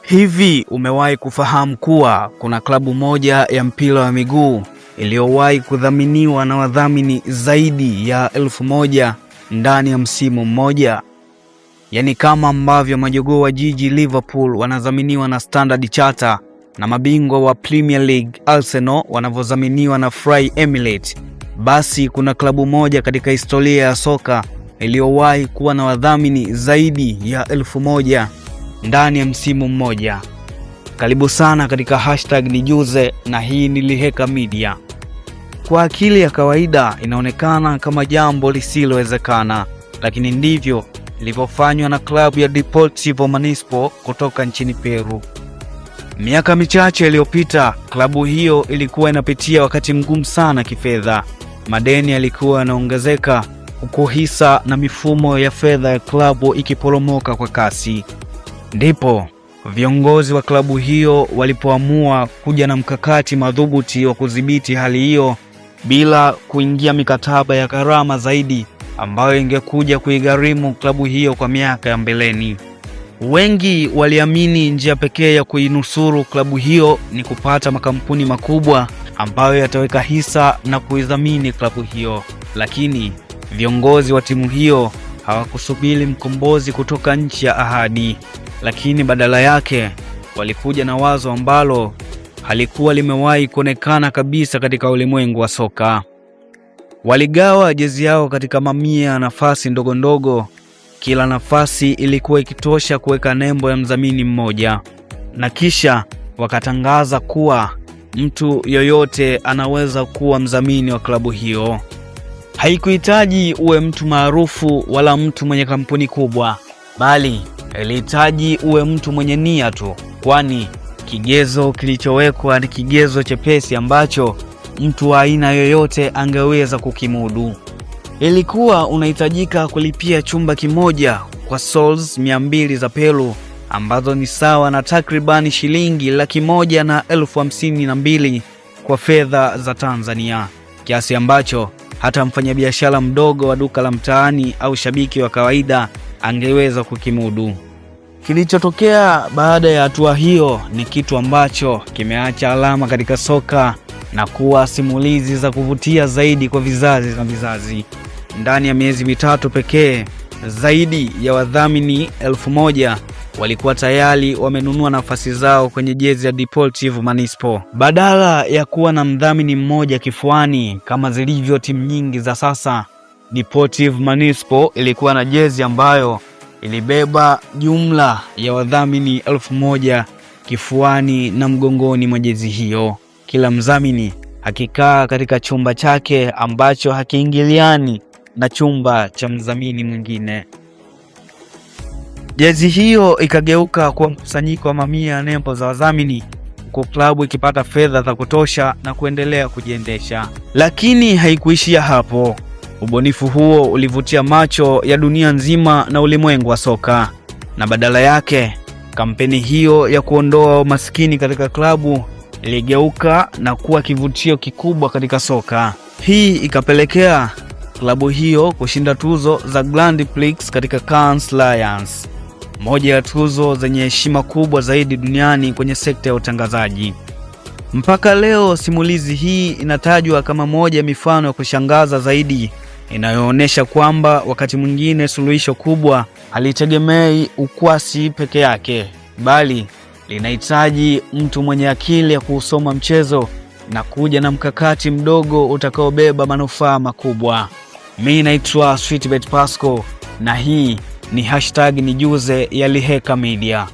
Hivi umewahi kufahamu kuwa kuna klabu moja ya mpira wa miguu iliyowahi kudhaminiwa na wadhamini zaidi ya 1000 ndani ya msimu mmoja? Yaani kama ambavyo majogoo wa jiji Liverpool wanadhaminiwa na Standard Chartered na mabingwa wa Premier League Arsenal wanavyodhaminiwa na Fly Emirates, basi kuna klabu moja katika historia ya soka iliyowahi kuwa na wadhamini zaidi ya 1000 ndani ya msimu mmoja. Karibu sana katika #nijuze, na hii ni Liheka Media. Kwa akili ya kawaida inaonekana kama jambo lisilowezekana, lakini ndivyo ilivyofanywa na klabu ya Deportivo Municipal kutoka nchini Peru. Miaka michache iliyopita, klabu hiyo ilikuwa inapitia wakati mgumu sana kifedha. Madeni yalikuwa yanaongezeka, huku hisa na mifumo ya fedha ya klabu ikiporomoka kwa kasi. Ndipo viongozi wa klabu hiyo walipoamua kuja na mkakati madhubuti wa kudhibiti hali hiyo bila kuingia mikataba ya gharama zaidi ambayo ingekuja kuigharimu klabu hiyo kwa miaka ya mbeleni. Wengi waliamini njia pekee ya kuinusuru klabu hiyo ni kupata makampuni makubwa ambayo yataweka hisa na kuidhamini klabu hiyo, lakini viongozi wa timu hiyo hawakusubiri mkombozi kutoka nchi ya ahadi, lakini badala yake walikuja na wazo ambalo halikuwa limewahi kuonekana kabisa katika ulimwengu wa soka. Waligawa jezi yao katika mamia ya nafasi ndogo ndogo. Kila nafasi ilikuwa ikitosha kuweka nembo ya mdhamini mmoja, na kisha wakatangaza kuwa mtu yoyote anaweza kuwa mdhamini wa klabu hiyo. Haikuhitaji uwe mtu maarufu wala mtu mwenye kampuni kubwa, bali ilihitaji uwe mtu mwenye nia tu, kwani kigezo kilichowekwa ni kigezo chepesi ambacho mtu wa aina yoyote angeweza kukimudu. Ilikuwa unahitajika kulipia chumba kimoja kwa soles 200 za Peru, ambazo ni sawa na takribani shilingi 152,000 kwa fedha za Tanzania, kiasi ambacho hata mfanyabiashara mdogo wa duka la mtaani au shabiki wa kawaida angeweza kukimudu. Kilichotokea baada ya hatua hiyo ni kitu ambacho kimeacha alama katika soka na kuwa simulizi za kuvutia zaidi kwa vizazi na vizazi. Ndani ya miezi mitatu pekee, zaidi ya wadhamini 1000 walikuwa tayari wamenunua nafasi zao kwenye jezi ya Deportivo Municipal. Badala ya kuwa na mdhamini mmoja kifuani kama zilivyo timu nyingi za sasa, Deportivo Municipal ilikuwa na jezi ambayo ilibeba jumla ya wadhamini 1000 kifuani na mgongoni mwa jezi hiyo. Kila mdhamini akikaa katika chumba chake ambacho hakiingiliani na chumba cha mdhamini mwingine. Jezi hiyo ikageuka kuwa mkusanyiko wa mamia ya nembo za wadhamini, huku klabu ikipata fedha za kutosha na kuendelea kujiendesha. Lakini haikuishia hapo. Ubunifu huo ulivutia macho ya dunia nzima na ulimwengu wa soka, na badala yake kampeni hiyo ya kuondoa umaskini katika klabu iligeuka na kuwa kivutio kikubwa katika soka. Hii ikapelekea klabu hiyo kushinda tuzo za Grand Prix katika Cannes Lions, moja ya tuzo zenye heshima kubwa zaidi duniani kwenye sekta ya utangazaji. Mpaka leo simulizi hii inatajwa kama moja ya mifano ya kushangaza zaidi, inayoonyesha kwamba wakati mwingine suluhisho kubwa halitegemei ukwasi peke yake, bali linahitaji mtu mwenye akili ya kuusoma mchezo na kuja na mkakati mdogo utakaobeba manufaa makubwa. Mimi naitwa Sweetbet Pasco, na hii ni #nijuze ya Liheka Media.